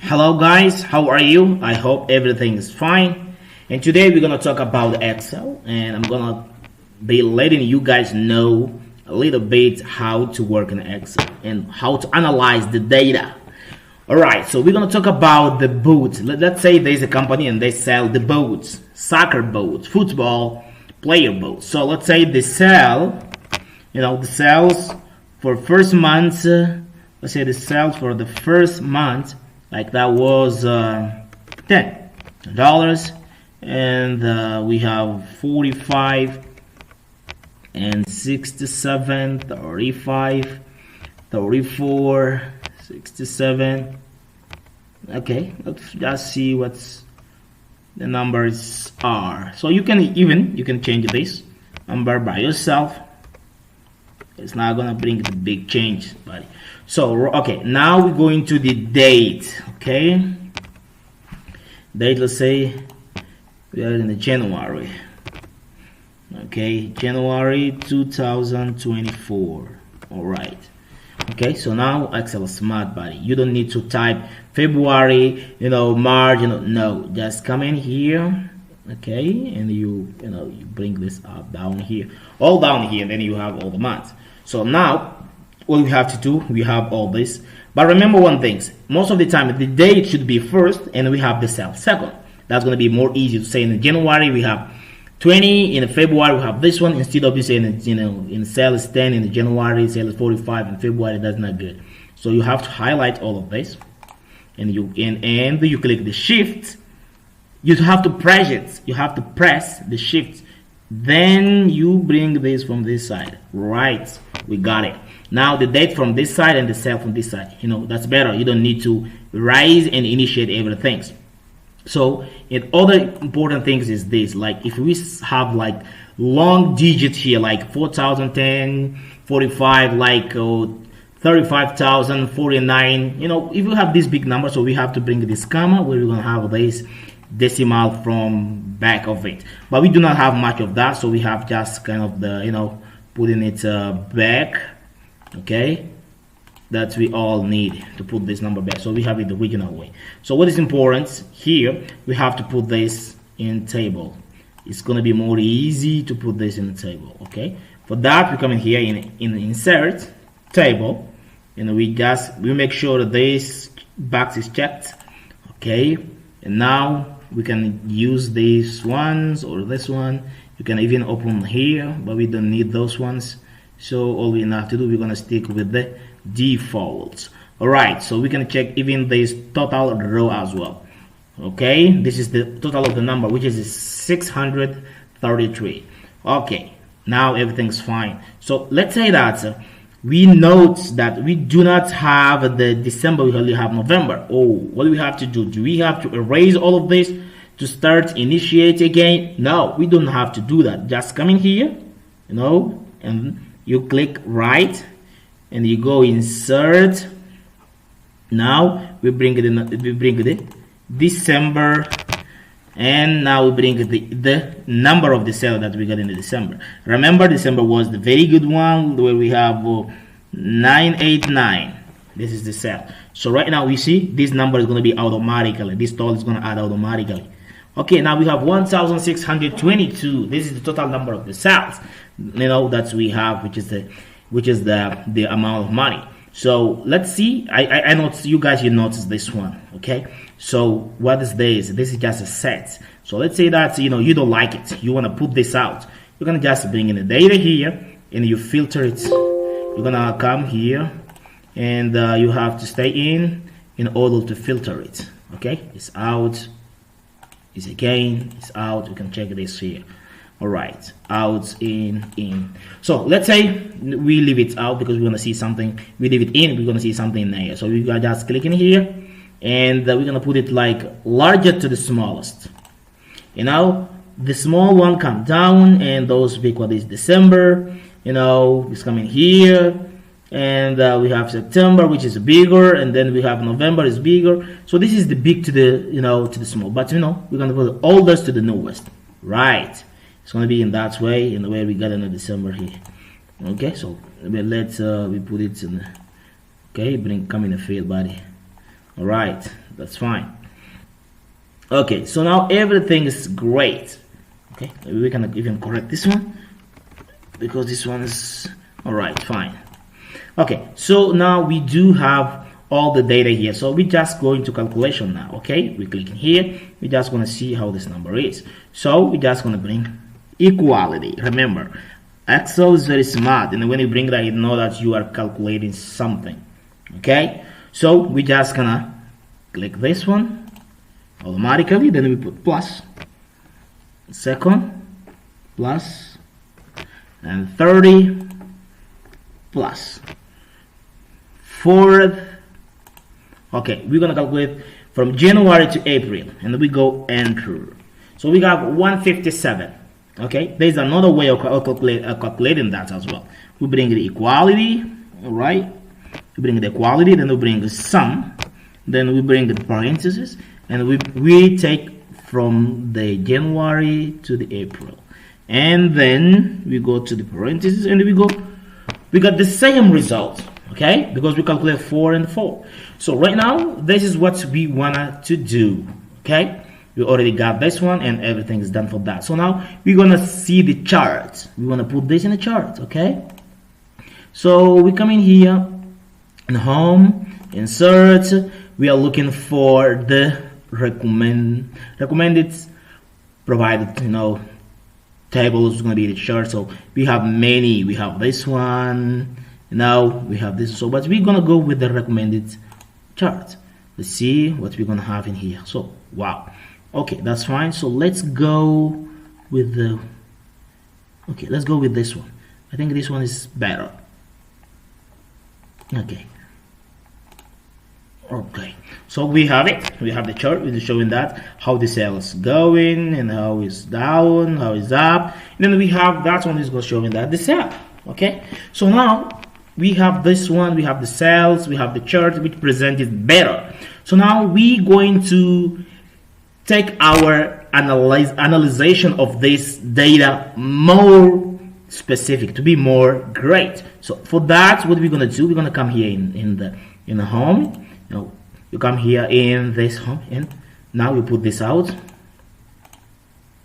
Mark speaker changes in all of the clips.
Speaker 1: Hello guys, how are you? I hope everything is fine. And today we're gonna talk about Excel, and I'm gonna be letting you guys know a little bit how to work in Excel and how to analyze the data. Alright, so we're gonna talk about the boots. Let's say there's a company and they sell the boots, soccer boots, football player boots. So let's say they sell, the sales for first month, let's say the sales for the first month, like that was $10, and we have 45 and 67, 35, 34, 67. Okay, let's just see what's the numbers are. So you can change this number by yourself. It's not gonna bring the big change, buddy. So okay, now we're going to the date. Okay, date. Let's say we are in the January. Okay, January 2024. All right. Okay, so now Excel is smart, buddy. You don't need to type February, March, no. Just come in here, okay, and you bring this up down here, all down here, and then you have all the months. So now what we have to do, we have all this, but remember one thing: most of the time the date should be first, and we have the cell second. That's going to be more easy to say. In January we have 20, in February we have this one, instead of this, in cell is 10, in January cell is 45, in February. That's not good. So you have to highlight all of this, and you click the shift. You have to press it. You have to press the shift. Then you bring this from this side. Right, we got it. Now the date from this side and the cell from this side. That's better. You don't need to rise and initiate everything. So, and other important things is this, like if we have like long digits here, like 4,010, 45, like 35,000, 49, if you have this big number, so we have to bring this comma where we're going to have this decimal from back of it. But we do not have much of that, so we have just kind of the, putting it back, okay? That we all need to put this number back, so we have it the original way. So what is important here, we have to put this in table. It's going to be more easy to put this in the table. Okay, for that we come in here in insert table, and we make sure that this box is checked. Okay, and now we can use these ones or this one. You can even open here, but we don't need those ones. So all we have to do, we're going to stick with the defaults. All right, so we can check even this total row as well. Okay, this is the total of the number, which is 633. Okay, now everything's fine. So let's say that we note that we do not have the December, we only have November. Oh, what do we have to do? Do we have to erase all of this to start initiate again? No, we don't have to do that. Just come in here, and you click right, and you go insert. Now we bring the December, and now we bring the number of the cell that we got in the December. Remember, December was the very good one where we have 989. This is the cell. So right now we see this number is going to be automatically, this total is going to add automatically. Okay, now we have 1,622. This is the total number of the cells that we have, which is the amount of money. So let's see. I noticed you guys, you notice this one. Okay, so what is this? This is just a set. So let's say that you don't like it, you want to put this out. You're gonna just bring in the data here, and you filter it. You're gonna come here, and you have to stay in order to filter it. Okay, it's out, it's again, it's out. You can check this here. All right, out, in. So let's say we leave it out because we want to see something. We leave it in, we're going to see something in there. So we got just click in here, and we're going to put it like larger to the smallest. The small one come down, and those big one is December. It's coming here, and we have September, which is bigger, and then we have November is bigger. So this is the big to the to the small, but we're going to put the oldest to the newest, right? It's going to be in that way, in the way we got in December here. Okay, so let's we put it in. Okay, come in the field, buddy. All right, That's fine. Okay, so now everything is great. Okay, maybe we can even correct this one because this one is all right, fine. Okay, so now we do have all the data here, so we just go into calculation now. Okay, we click in here, we're just going to see how this number is. So we're just going to bring equality. Remember, Excel is very smart, and when you bring that, you know that you are calculating something. Okay, so we're just gonna click this one automatically, then we put plus, second plus, and 30 plus, fourth. Okay, we're gonna calculate from January to April, and then we go enter. So we got 157. Okay, there's another way of calculating that as well. We bring the equality, all right? We bring the equality, then we bring the sum, then we bring the parentheses, and we take from the January to the April, and then we go to the parentheses, and we got the same result. Okay, because we calculate 4 and 4. So right now, this is what we wanted to do. Okay, we already got this one, and everything is done for that. So now we're gonna see the chart. We wanna put this in the chart. Okay, so we come in here in home, insert. We are looking for the recommended provided, tables is gonna be the chart. So we have many. We have this one. Now we have this, so but we're gonna go with the recommended chart. Let's see what we're gonna have in here. So wow, okay, that's fine. So let's go with the let's go with this one. I think this one is better. Okay, so we have it. We have the chart with showing that how the sales going and how it's down, how it's up, and then we have that one is going showing that the sale. Okay, so now we have this one, we have the sales, we have the chart which presented better. So now we're going to take our analyzation of this data more specific, to be more great. So for that, what we're gonna do, we're gonna come here in the home. You come here in this home, and now you put this out.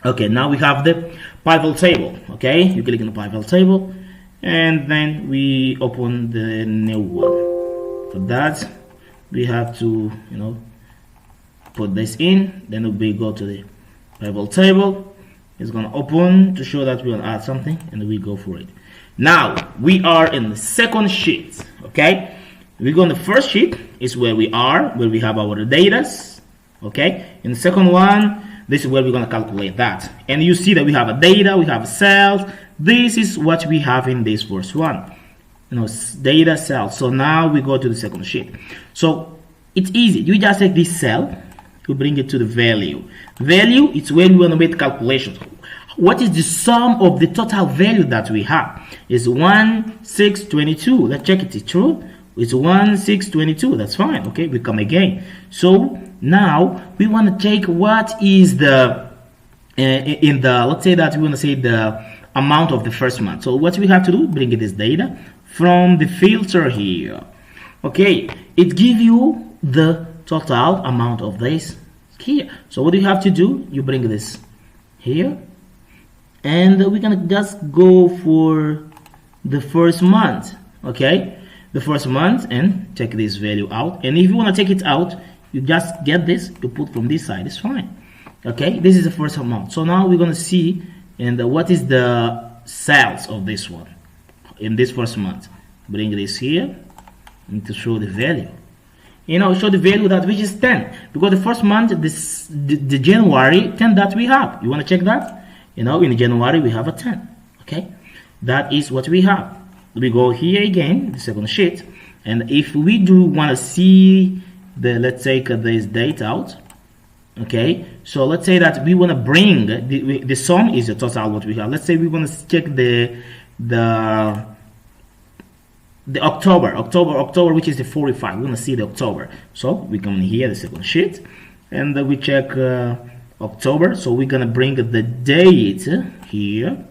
Speaker 1: Okay, now we have the pivot table. Okay, you click on the pivot table, and then we open the new one. For that, we have to put this in, then we go to the pivot table. It's gonna open to show that we're gonna add something, and we go for it. Now we are in the second sheet. Okay, we go in the first sheet is where we have our data. Okay, in the second one, this is where we're gonna calculate that, and you see that we have a data, we have sales. This is what we have in this first one, data cell. So now we go to the second sheet. So it's easy. You just take this cell, you bring it to the value. Value, it's where we want to make calculations. What is the sum of the total value that we have? It's 1622. Let's check it. It's true. It's 1622. That's fine. Okay, we come again. So now we want to take what is the let's say that we want to say the amount of the first month. So what we have to do, bring this data from the filter here. Okay, it gives you the total amount of this here. So what you have to do, you bring this here, and we're gonna just go for the first month. Okay, the first month, and take this value out. And if you want to take it out, you just get this, you put from this side, it's fine. Okay, this is the first amount. So now we're gonna see what is the sales of this one in this first month. Bring this here and to show the value. Show the value that which is 10, because the first month, the January 10 that we have. You want to check that? In January we have a 10. Okay, that is what we have. We go here again, the second sheet, and if we do want to see let's take this date out. Okay, so let's say that we want to bring the sum is the total what we have. Let's say we want to check the October, which is the 45. We want to see the October. So we come in here, the second sheet, and we check October. So we're gonna bring the date here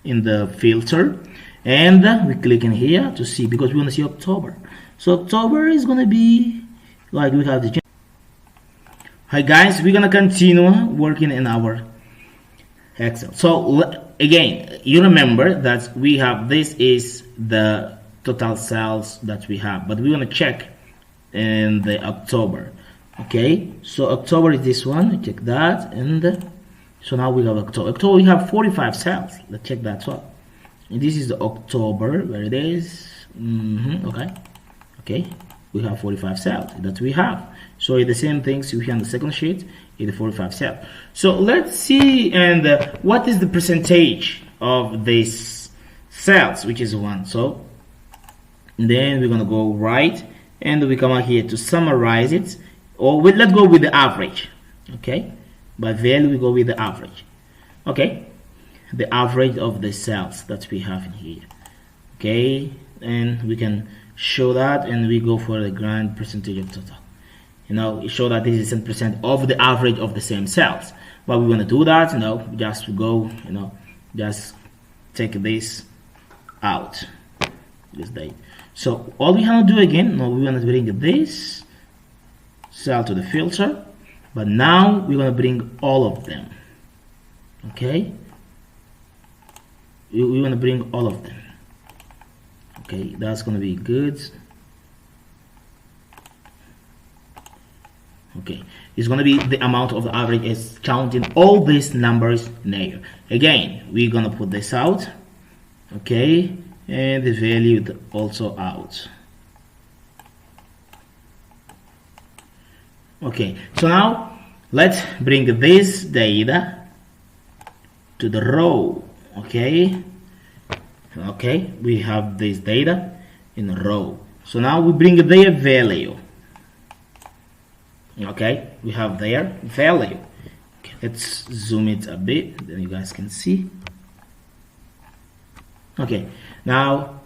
Speaker 1: in the filter, and we click in here to see, because we want to see October. So October is gonna be like we have the Hi guys, we're gonna continue working in our Excel. So again, you remember that we have, this is the total sales that we have, but we want to check in the October. Okay, so October is this one. Check that, and so now we have October. October we have 45 sales. Let's check that one. And this is the October, where it is. Okay, we have 45 sales that we have. So it's the same things we have on the second sheet. It's the 45 sales. So let's see, and what is the percentage of this sales, which is 1. So then we're gonna go right, and we come out here to summarize it, or let's go with the average. Okay, by value we go with the average. Okay, the average of the sales that we have in here. Okay, and we can show that, and we go for the grand percentage of total. You know, show that this is 10% of the average of the same cells. But we want to do that, you know, just go, you know, just take this out, this date. So all we have to do again, now we want to bring this cell to the filter, but now we're going to bring all of them. Okay, we want to bring all of them. Okay, that's going to be good. Okay, it's going to be the amount of the average is counting all these numbers in here. Again, we're going to put this out. Okay, and the value also out. Okay, so now let's bring this data to the row. Okay, we have this data in a row. So now we bring their value. Okay, we have their value. Okay, let's zoom it a bit, then you guys can see. Okay, now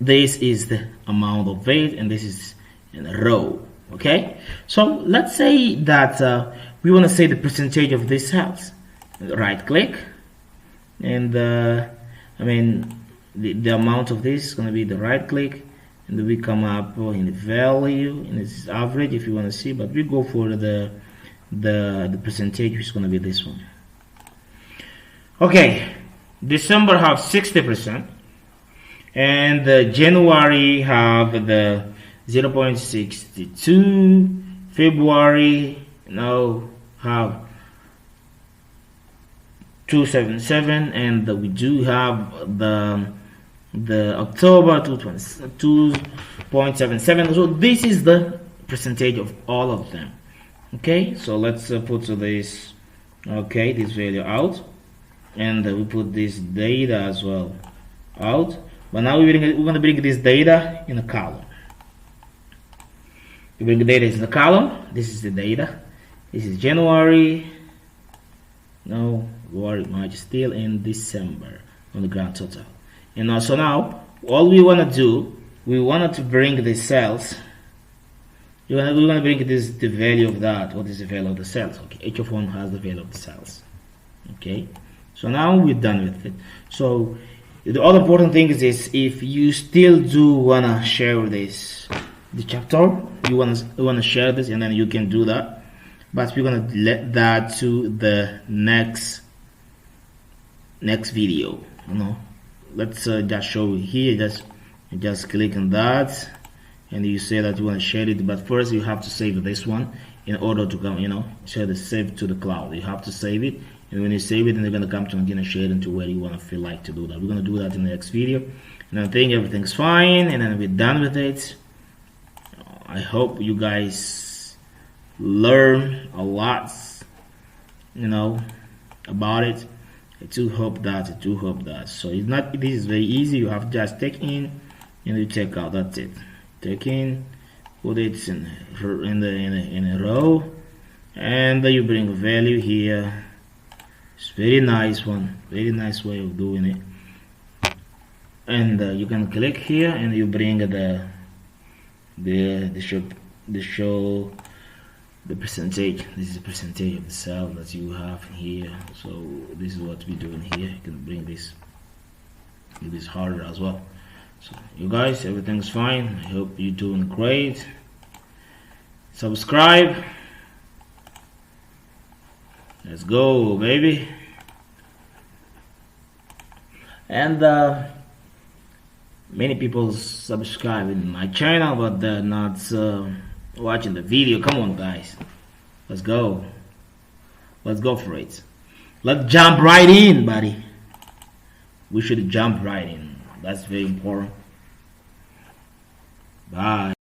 Speaker 1: this is the amount of weight, and this is in a row. Okay, so let's say that we want to say the percentage of this cells. Right click, and I mean the amount of this is going to be the right click, and then we come up in the value, and this is average if you want to see, but we go for the percentage, which is going to be this one. Okay, December have 60%, and January have the 0.62, February now have 277, and we do have the October 2.77. So this is the percentage of all of them. Okay, so let's put this, okay, this value out, and we put this data as well out. But now we're going to bring this data in a column. We bring the data in the column. This is the data. This is January. No, March, still in December on the grand total. And so now all we want to do, we want to bring the cells. We want to bring this, the value of that. What is the value of the cells? Okay, each of one has the value of the cells. Okay, so now we're done with it. So the other important thing is this: if you still do wanna share this, the chapter, you wanna share this, and then you can do that. But we're gonna let that to the next video. You know, let's just show you here. Just click on that, and you say that you want to share it. But first, you have to save this one in order to come. You know, share the save to the cloud. You have to save it, and when you save it, then you're gonna come to again and share it into where you want to feel like to do that. We're gonna do that in the next video, and I think everything's fine, and then we're done with it. I hope you guys learn a lot, you know, about it. I do hope that. So it's not. This is very easy. You have to just take in and you take out. That's it. Take in, put it in a row, and you bring a value here. It's very nice one. Very nice way of doing it. And you can click here, and you bring the show the percentage. This is the percentage of the cell that you have here. So this is what we're doing here. You can bring this harder as well. So you guys, everything's fine. I hope you're doing great. Subscribe, Let's go, baby. And many people subscribe in my channel, but they're not watching the video. Come on, guys. Let's go. Let's go for it. Let's jump right in, buddy. We should jump right in. That's very important. Bye.